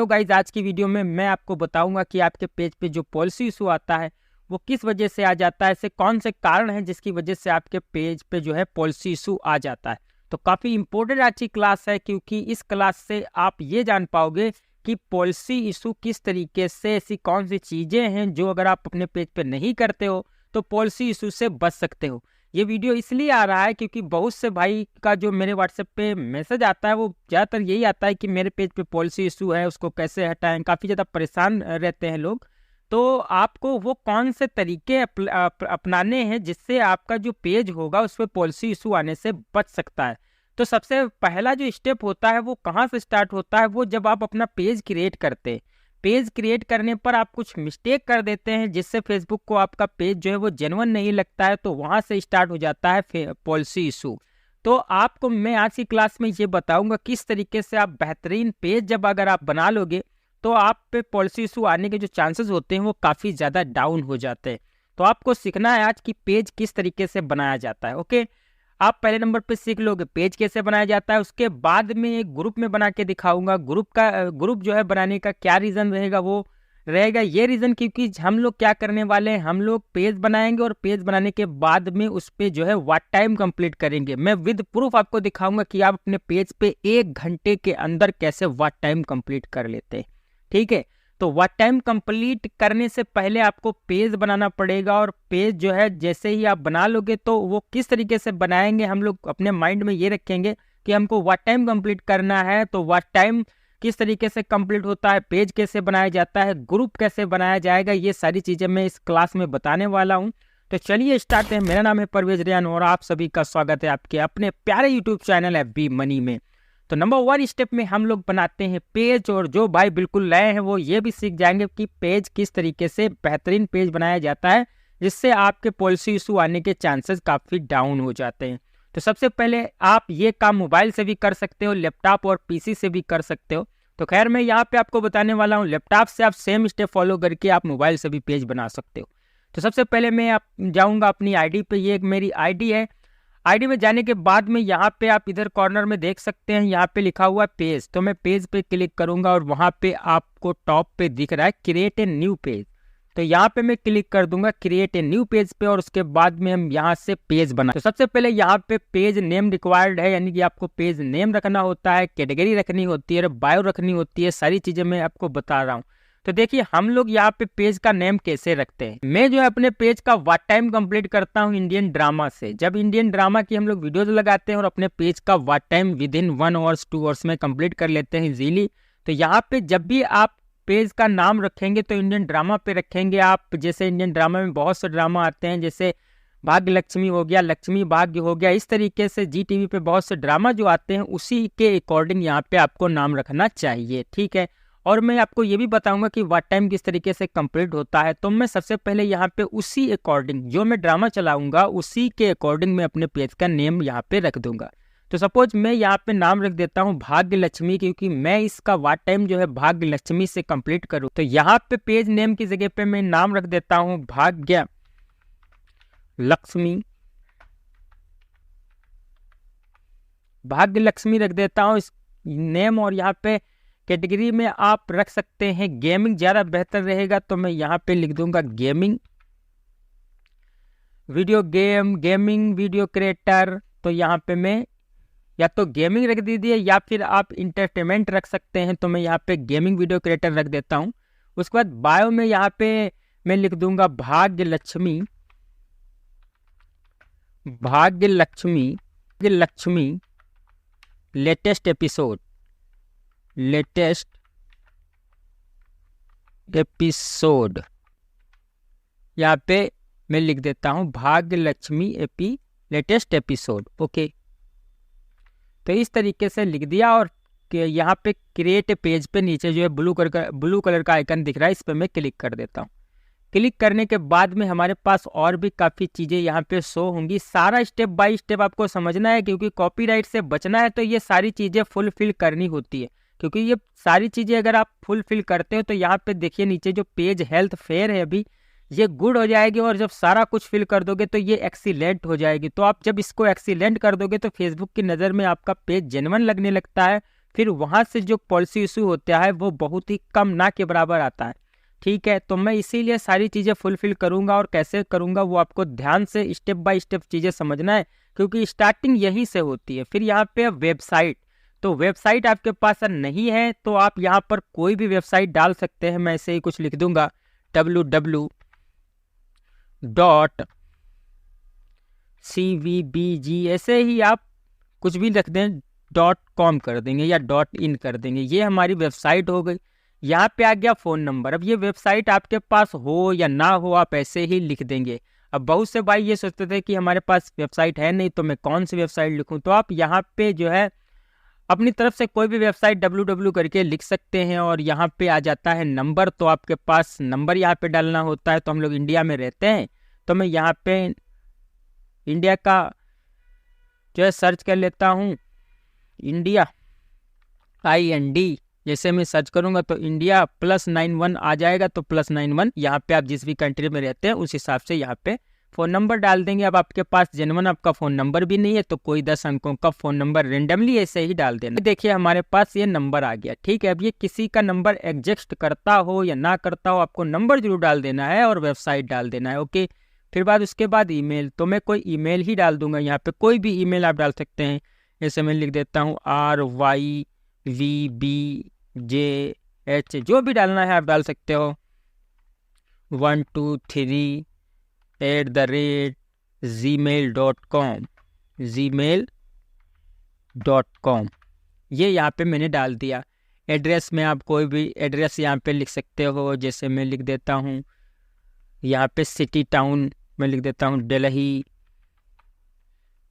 तो गाइज आज की वीडियो में मैं आपको बताऊंगा कि आपके पेज पे जो पॉलिसी इशू आता है वो किस वजह से आ जाता है, ऐसे कौन से कारण हैं जिसकी वजह से आपके पेज पे जो है पॉलिसी इशू आ जाता है। तो काफ़ी इंपॉर्टेंट आज की क्लास है, क्योंकि इस क्लास से आप ये जान पाओगे कि पॉलिसी इशू किस तरीके से, ऐसी कौन सी चीज़ें हैं जो अगर आप अपने पेज पे नहीं करते हो तो पॉलिसी इशू से बच सकते हो। ये वीडियो इसलिए आ रहा है क्योंकि बहुत से भाई का जो मेरे व्हाट्सएप पे मैसेज आता है वो ज़्यादातर यही आता है कि मेरे पेज पे पॉलिसी इशू है, उसको कैसे हटाएं। काफ़ी ज़्यादा परेशान रहते हैं लोग। तो आपको वो कौन से तरीके अपनाने हैं जिससे आपका जो पेज होगा उस पर पॉलिसी इशू आने से बच सकता है। तो सबसे पहला जो स्टेप होता है वो कहाँ से स्टार्ट होता है, वो जब आप अपना पेज क्रिएट करते हैं। पेज क्रिएट करने पर आप कुछ मिस्टेक कर देते हैं जिससे फेसबुक को आपका पेज जो है वो जेन्युइन नहीं लगता है, तो वहाँ से स्टार्ट हो जाता है पॉलिसी इशू। तो आपको मैं आज की क्लास में ये बताऊंगा किस तरीके से आप बेहतरीन पेज जब अगर आप बना लोगे तो आप पे पॉलिसी इशू आने के जो चांसेस होते हैं वो काफ़ी ज़्यादा डाउन हो जाते हैं। तो आपको सीखना है आज कि पेज किस तरीके से बनाया जाता है। ओके, आप पहले नंबर पे सीख लोगे पेज कैसे बनाया जाता है। उसके बाद में एक ग्रुप में बना के दिखाऊंगा। ग्रुप जो है बनाने का क्या रीज़न रहेगा, वो रहेगा ये रीज़न क्योंकि हम लोग क्या करने वाले हैं, हम लोग पेज बनाएंगे और पेज बनाने के बाद में उस पे जो है व्हाट टाइम कंप्लीट करेंगे। मैं विद प्रूफ आपको दिखाऊंगा कि आप अपने पेज पे 1 घंटे के अंदर कैसे व्हाट टाइम कंप्लीट कर लेते हैं। ठीक है, तो व्हाट टाइम कंप्लीट करने से पहले आपको पेज बनाना पड़ेगा, और पेज जो है जैसे ही आप बना लोगे तो वो किस तरीके से बनाएंगे हम लोग अपने माइंड में ये रखेंगे कि हमको व्हाट टाइम कंप्लीट करना है। तो व्हाट टाइम किस तरीके से कंप्लीट होता है, पेज कैसे बनाया जाता है, ग्रुप कैसे बनाया जाएगा, ये सारी चीज़ें मैं इस क्लास में बताने वाला हूँ। तो चलिए स्टार्ट है। मेरा नाम है परवेज रेयान और आप सभी का स्वागत है आपके अपने प्यारे यूट्यूब चैनल FB मनी में। तो नंबर 1 स्टेप में हम लोग बनाते हैं पेज, और जो भाई बिल्कुल नए हैं वो ये भी सीख जाएंगे कि पेज किस तरीके से बेहतरीन पेज बनाया जाता है जिससे आपके पॉलिसी इशू आने के चांसेस काफ़ी डाउन हो जाते हैं। तो सबसे पहले आप ये काम मोबाइल से भी कर सकते हो, लैपटॉप और PC से भी कर सकते हो। तो खैर मैं यहाँ पे आपको बताने वाला हूँ लैपटॉप से आप सेम स्टेप फॉलो करके आप मोबाइल से भी पेज बना सकते हो। तो सबसे पहले मैं आप जाऊँगा अपनी ID पे। ये एक मेरी ID है। ID में जाने के बाद में यहाँ पे आप इधर कॉर्नर में देख सकते हैं, यहाँ पे लिखा हुआ है पेज। तो मैं पेज पे क्लिक करूँगा और वहाँ पे आपको टॉप पे दिख रहा है क्रिएट ए न्यू पेज। तो यहाँ पे मैं क्लिक कर दूंगा क्रिएट ए न्यू पेज पे, और उसके बाद में हम यहाँ से पेज बना। तो सबसे पहले यहाँ पे पेज नेम रिक्वायर्ड है, यानी कि आपको पेज नेम रखना होता है, कैटेगरी रखनी होती है, बायो रखनी होती है, सारी चीज़ें मैं आपको बता रहा हूँ। तो देखिए हम लोग यहाँ पे पेज का नेम कैसे रखते हैं। मैं जो है अपने पेज का व्हाट टाइम कंप्लीट करता हूँ इंडियन ड्रामा से। जब इंडियन ड्रामा की हम लोग वीडियोज लगाते हैं और अपने पेज का what time with in 1 hours 2 hours में कंप्लीट कर लेते हैं इजीली। तो यहाँ पे जब भी आप पेज का नाम रखेंगे तो इंडियन ड्रामा पे रखेंगे आप। जैसे इंडियन ड्रामा में बहुत से ड्रामा आते हैं, जैसे भाग्य लक्ष्मी हो गया, लक्ष्मी भाग्य हो गया, इस तरीके से GTV पे बहुत से ड्रामा जो आते हैं उसी के अकॉर्डिंग यहाँ पे आपको नाम रखना चाहिए। ठीक है, और मैं आपको ये भी बताऊंगा कि व्हाट टाइम किस तरीके से कंप्लीट होता है। तो मैं सबसे पहले यहाँ पे उसी अकॉर्डिंग जो मैं ड्रामा चलाऊंगा उसी के अकॉर्डिंग मैं अपने पेज का नेम यहाँ पे रख दूंगा। तो सपोज मैं यहाँ पे नाम रख देता हूँ भाग्य लक्ष्मी, क्योंकि मैं इसका व्हाट टाइम जो है भाग्य लक्ष्मी से कंप्लीट करूँ। तो यहाँ पे पेज नेम की जगह पे मैं नाम रख देता हूँ भाग्य लक्ष्मी। भाग्य लक्ष्मी रख देता हूँ इस नेम, और यहाँ पे कैटेगरी में आप रख सकते हैं गेमिंग, ज़्यादा बेहतर रहेगा। तो मैं यहाँ पे लिख दूंगा gaming, video game, gaming video creator. तो यहाँ पे मैं या तो गेमिंग रख दीजिए या फिर आप इंटरटेनमेंट रख सकते हैं। तो मैं यहाँ पे गेमिंग वीडियो क्रिएटर रख देता हूँ। उसके बाद बायो में यहाँ पे मैं लिख दूंगा भाग्य लक्ष्मी, भाग्य लक्ष्मी, भाग्य Lakshmi latest episode, latest episode. यहाँ पे मैं लिख देता हूँ भाग्य Lakshmi AP latest episode. Okay, तो इस तरीके से लिख दिया, और यहाँ पे क्रिएट पेज पे नीचे जो है ब्लू कलर का आइकन दिख रहा है, इस पर मैं क्लिक कर देता हूँ। क्लिक करने के बाद में हमारे पास और भी काफ़ी चीज़ें यहाँ पे शो होंगी। सारा स्टेप बाय स्टेप आपको समझना है, क्योंकि कॉपीराइट से बचना है तो ये सारी चीज़ें फुलफिल करनी होती है। क्योंकि ये सारी चीज़ें अगर आप फुलफिल करते हो तो यहाँ पे देखिए नीचे जो पेज हेल्थ फेयर है अभी ये गुड हो जाएगी, और जब सारा कुछ फिल कर दोगे तो ये एक्सीलेंट हो जाएगी। तो आप जब इसको एक्सीलेंट कर दोगे तो फेसबुक की नज़र में आपका पेज जेन्युइन लगने लगता है, फिर वहाँ से जो पॉलिसी इशू होता है वो बहुत ही कम, ना के बराबर आता है। ठीक है, तो मैं इसीलिए सारी चीज़ें फुलफिल करूँगा, और कैसे करूँगा वो आपको ध्यान से स्टेप बाय स्टेप चीज़ें समझना है, क्योंकि स्टार्टिंग यहीं से होती है। फिर यहाँ पे वेबसाइट, तो वेबसाइट आपके पास नहीं है तो आप यहाँ पर कोई भी वेबसाइट डाल सकते हैं। मैं ऐसे ही कुछ लिख दूंगा www.cvbg, ऐसे ही आप कुछ भी लिख दें, .com कर देंगे या .in कर देंगे। ये हमारी वेबसाइट हो गई। यहाँ पे आ गया फ़ोन नंबर। अब ये वेबसाइट आपके पास हो या ना हो, आप ऐसे ही लिख देंगे। अब बहुत से भाई ये सोचते थे कि हमारे पास वेबसाइट है नहीं तो मैं कौन सी वेबसाइट लिखूं, तो आप यहाँ पे जो है अपनी तरफ से कोई भी वेबसाइट www करके लिख सकते हैं, और यहाँ पे आ जाता है नंबर। तो आपके पास नंबर यहाँ पे डालना होता है। तो हम लोग इंडिया में रहते हैं, तो मैं यहाँ पे इंडिया का जो है सर्च कर लेता हूँ, इंडिया IND। जैसे मैं सर्च करूंगा तो इंडिया +91 आ जाएगा। तो +91 यहाँ पे आप जिस भी कंट्री में रहते हैं उस हिसाब से यहाँ पे फ़ोन नंबर डाल देंगे। अब आपके पास जेन्युइन आपका फ़ोन नंबर भी नहीं है तो कोई 10 अंकों का फ़ोन नंबर रेंडमली ऐसे ही डाल देना। देखिए हमारे पास ये नंबर आ गया। ठीक है, अब ये किसी का नंबर एग्जिस्ट करता हो या ना करता हो, आपको नंबर जरूर डाल देना है और वेबसाइट डाल देना है। ओके, फिर बाद उसके बाद ईमेल, तो मैं कोई ईमेल ही डाल दूंगा। यहाँ पे कोई भी ईमेल आप डाल सकते हैं। जैसे मैं लिख देता हूँ RYVBJH, जो भी डालना है आप डाल सकते हो, 123@gmail.com। ये यहाँ पे मैंने डाल दिया। एड्रेस में आप कोई भी एड्रेस यहाँ पे लिख सकते हो। जैसे मैं लिख देता हूँ यहाँ पे सिटी टाउन, मैं लिख देता हूँ दिल्ली,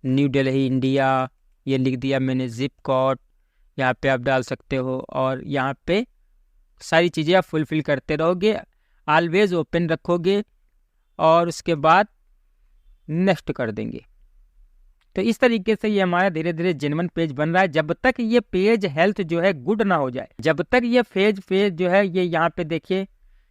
न्यू दिल्ली इंडिया, ये लिख दिया मैंने। जिप कोड यहाँ पे आप डाल सकते हो, और यहाँ पे सारी चीज़ें आप फुलफिल करते रहोगे, ऑलवेज ओपन रखोगे, और उसके बाद नेक्स्ट कर देंगे। तो इस तरीके से ये हमारा धीरे धीरे जेन्युइन पेज बन रहा है। जब तक ये पेज हेल्थ जो है गुड ना हो जाए, जब तक ये पेज जो है, ये यहाँ पे देखिए,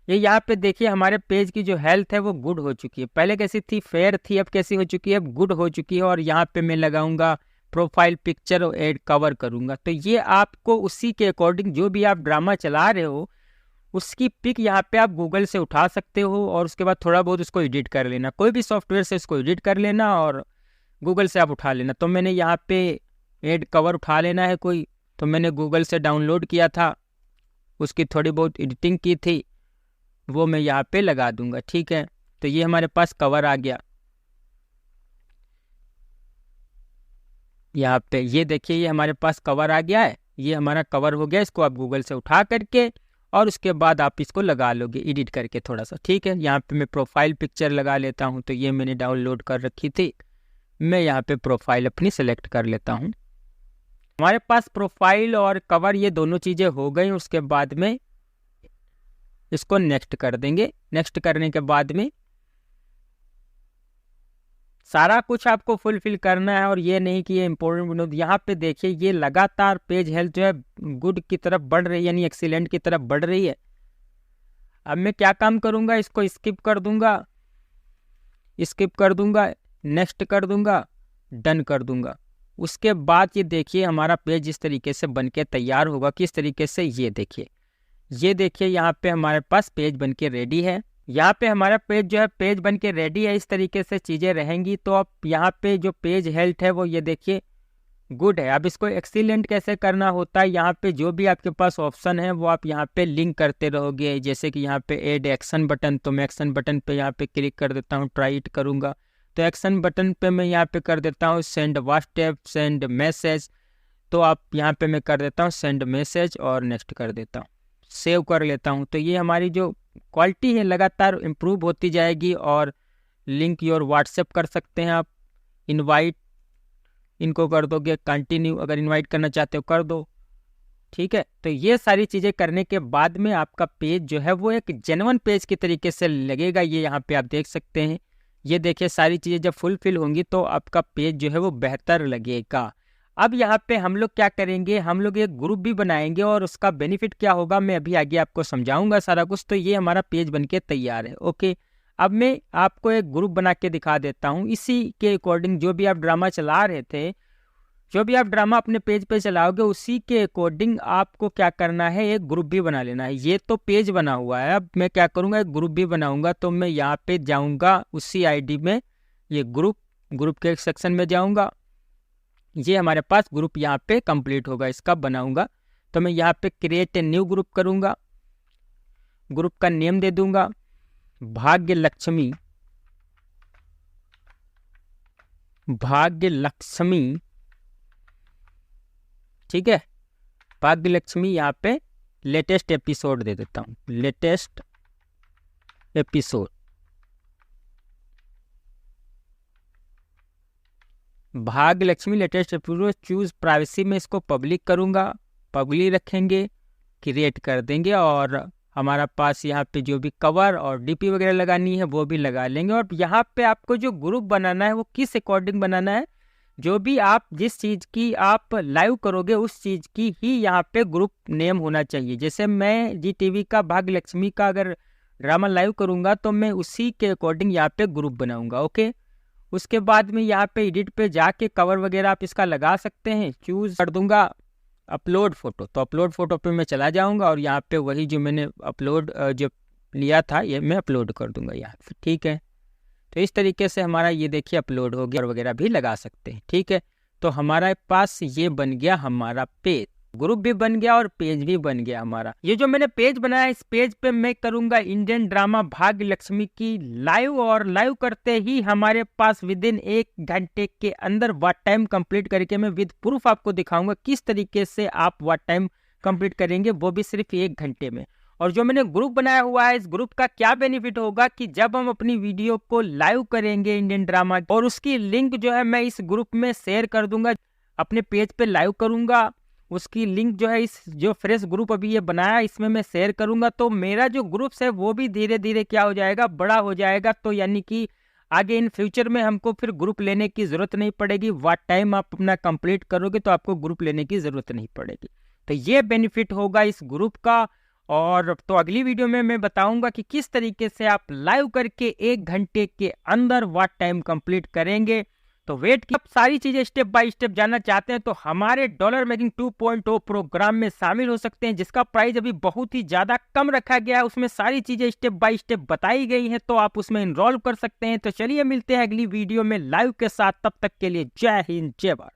ये यहाँ पे देखिए हमारे पेज की जो हेल्थ है वो गुड हो चुकी है। पहले कैसी थी, फेयर थी, अब कैसी हो चुकी है, अब गुड हो चुकी है। और यहाँ पे मैं लगाऊंगा प्रोफाइल पिक्चर और एड कवर करूंगा। तो ये आपको उसी के अकॉर्डिंग जो भी आप ड्रामा चला रहे हो उसकी पिक यहाँ पे आप गूगल से उठा सकते हो, और उसके बाद थोड़ा बहुत उसको एडिट कर लेना, कोई भी सॉफ्टवेयर से इसको एडिट कर लेना और गूगल से आप उठा लेना। तो मैंने यहाँ पे एड कवर उठा लेना है कोई, तो मैंने गूगल से डाउनलोड किया था, उसकी थोड़ी बहुत एडिटिंग की थी, वो मैं यहाँ पे लगा दूंगा। ठीक है, तो ये हमारे पास कवर आ गया। यहाँ पे ये देखिए, ये हमारे पास कवर आ गया है, ये हमारा कवर हो गया। इसको आप गूगल से उठा करके और उसके बाद आप इसको लगा लोगे एडिट करके थोड़ा सा। ठीक है, यहाँ पे मैं प्रोफाइल पिक्चर लगा लेता हूँ। तो ये मैंने डाउनलोड कर रखी थी, मैं यहाँ पे प्रोफाइल अपनी सेलेक्ट कर लेता हूँ। हमारे पास प्रोफाइल और कवर ये दोनों चीज़ें हो गई। उसके बाद में इसको नेक्स्ट कर देंगे। नेक्स्ट करने के बाद में सारा कुछ आपको फुलफिल करना है, और ये नहीं कि ये इंपॉर्टेंट विनोद। यहाँ पे देखिए ये लगातार पेज हेल्थ जो है गुड की तरफ बढ़ रही है, यानी एक्सीलेंट की तरफ बढ़ रही है। अब मैं क्या काम करूँगा, इसको स्किप कर दूंगा, नेक्स्ट कर दूंगा, डन कर दूंगा। उसके बाद ये देखिए हमारा पेज इस तरीके से बनके तैयार होगा। किस तरीके से, ये देखिए यहाँ पे हमारे पास पेज बनके रेडी है। यहाँ पे हमारा पेज जो है पेज बनके रेडी है। इस तरीके से चीज़ें रहेंगी। तो अब यहाँ पे जो पेज हेल्थ है वो ये देखिए गुड है। अब इसको एक्सीलेंट कैसे करना होता है, यहाँ पे जो भी आपके पास ऑप्शन है वो आप यहाँ पे लिंक करते रहोगे। जैसे कि यहाँ पे ऐड एक्शन बटन, तो मैं एक्शन बटन पे यहाँ पे क्लिक कर देता हूँ, ट्राई इट करूँगा। तो एक्शन बटन पे मैं यहाँ पे कर देता हूँ सेंड व्हाट्सएप, सेंड मैसेज। तो आप यहाँ पे मैं कर देता हूँ सेंड मैसेज और नेक्स्ट कर देता हूँ, सेव कर लेता हूँ। तो ये हमारी जो क्वालिटी है लगातार इम्प्रूव होती जाएगी। और लिंक योर व्हाट्सएप कर सकते हैं आप, इनवाइट इनको कर दोगे, कंटिन्यू अगर इनवाइट करना चाहते हो कर दो। ठीक है, तो ये सारी चीज़ें करने के बाद में आपका पेज जो है वो एक जेन्युइन पेज की तरीके से लगेगा। ये यहाँ पे आप देख सकते हैं। ये देखिए सारी चीज़ें जब फुलफिल होंगी तो आपका पेज जो है वो बेहतर लगेगा। अब यहाँ पे हम लोग क्या करेंगे, हम लोग एक ग्रुप भी बनाएंगे, और उसका बेनिफिट क्या होगा मैं अभी आगे आपको समझाऊंगा सारा कुछ। तो ये हमारा पेज बनके तैयार है। ओके, अब मैं आपको एक ग्रुप बना के दिखा देता हूँ। इसी के अकॉर्डिंग जो भी आप ड्रामा चला रहे थे जो भी आप ड्रामा अपने पेज पे चलाओगे उसी के अकॉर्डिंग आपको क्या करना है, एक ग्रुप भी बना लेना है। ये तो पेज बना हुआ है, अब मैं क्या करूँगा, एक ग्रुप भी बनाऊंगा। तो मैं यहाँ पे जाऊँगा उसी आईडी में, ये ग्रुप के एक सेक्शन में जाऊँगा। ये हमारे पास ग्रुप यहाँ पे कंप्लीट होगा, इसका बनाऊंगा। तो मैं यहाँ पे क्रिएट ए न्यू ग्रुप करूँगा, ग्रुप का नेम दे दूंगा भाग्य लक्ष्मी। ठीक है, भाग्य लक्ष्मी। यहाँ पे लेटेस्ट एपिसोड दे देता हूँ, लेटेस्ट एपिसोड। भाग्य Lakshmi latest episode, choose privacy में इसको पब्लिक करूँगा, पब्लिक रखेंगे, क्रिएट कर देंगे। और हमारा पास यहाँ पे जो भी कवर और डीपी वगैरह लगानी है वो भी लगा लेंगे। और यहाँ पे आपको जो ग्रुप बनाना है वो किस अकॉर्डिंग बनाना है, जो भी आप जिस चीज़ की आप लाइव करोगे उस चीज़ की ही यहाँ पे ग्रुप नेम होना चाहिए। जैसे मैं जी टीवी का भाग्य लक्ष्मी का अगर ड्रामा लाइव करूँगा तो मैं उसी के अकॉर्डिंग यहाँ पे ग्रुप बनाऊँगा। ओके, उसके बाद में यहाँ पे एडिट पे जाके कवर वगैरह आप इसका लगा सकते हैं, चूज कर दूंगा अपलोड फोटो। तो अपलोड फोटो पे मैं चला जाऊंगा और यहाँ पे वही जो मैंने अपलोड जो लिया था ये मैं अपलोड कर दूंगा यहाँ पे। ठीक है, तो इस तरीके से हमारा ये देखिए अपलोड हो गया, और वगैरह भी लगा सकते हैं। ठीक है, तो हमारे पास ये बन गया हमारा पेज, ग्रुप भी बन गया और पेज भी बन गया हमारा। ये जो मैंने पेज बनाया इस पेज पे मैं करूंगा इंडियन ड्रामा भाग्य लक्ष्मी की लाइव, और लाइव करते ही हमारे पास विद इन 1 घंटे के अंदर वॉच टाइम कंप्लीट करके मैं विद प्रूफ आपको दिखाऊंगा किस तरीके से आप वॉच टाइम कंप्लीट करेंगे, वो भी सिर्फ 1 घंटे में। और जो मैंने ग्रुप बनाया हुआ है इस ग्रुप का क्या बेनिफिट होगा कि जब हम अपनी वीडियो को लाइव करेंगे इंडियन ड्रामा, और उसकी लिंक जो है मैं इस ग्रुप में शेयर कर दूंगा, अपने पेज पे लाइव करूंगा, उसकी लिंक जो है इस जो फ्रेश ग्रुप अभी ये बनाया इसमें मैं शेयर करूंगा। तो मेरा जो ग्रुप्स है वो भी धीरे धीरे क्या हो जाएगा, बड़ा हो जाएगा। तो यानी कि आगे इन फ्यूचर में हमको फिर ग्रुप लेने की जरूरत नहीं पड़ेगी, वॉच टाइम आप अपना कंप्लीट करोगे तो आपको ग्रुप लेने की जरूरत नहीं पड़ेगी। तो ये बेनिफिट होगा इस ग्रुप का। और तो अगली वीडियो में मैं बताऊंगा कि किस तरीके से आप लाइव करके 1 घंटे के अंदर वॉच टाइम कंप्लीट करेंगे। तो वेट की आप सारी चीजें स्टेप बाय स्टेप जानना चाहते हैं तो हमारे डॉलर मेकिंग 2.0 प्रोग्राम में शामिल हो सकते हैं, जिसका प्राइस अभी बहुत ही ज्यादा कम रखा गया है। उसमें सारी चीजें स्टेप बाय स्टेप बताई गई हैं, तो आप उसमें इनरोल कर सकते हैं। तो चलिए मिलते हैं अगली वीडियो में लाइव के साथ, तब तक के लिए जय हिंद जय भारत।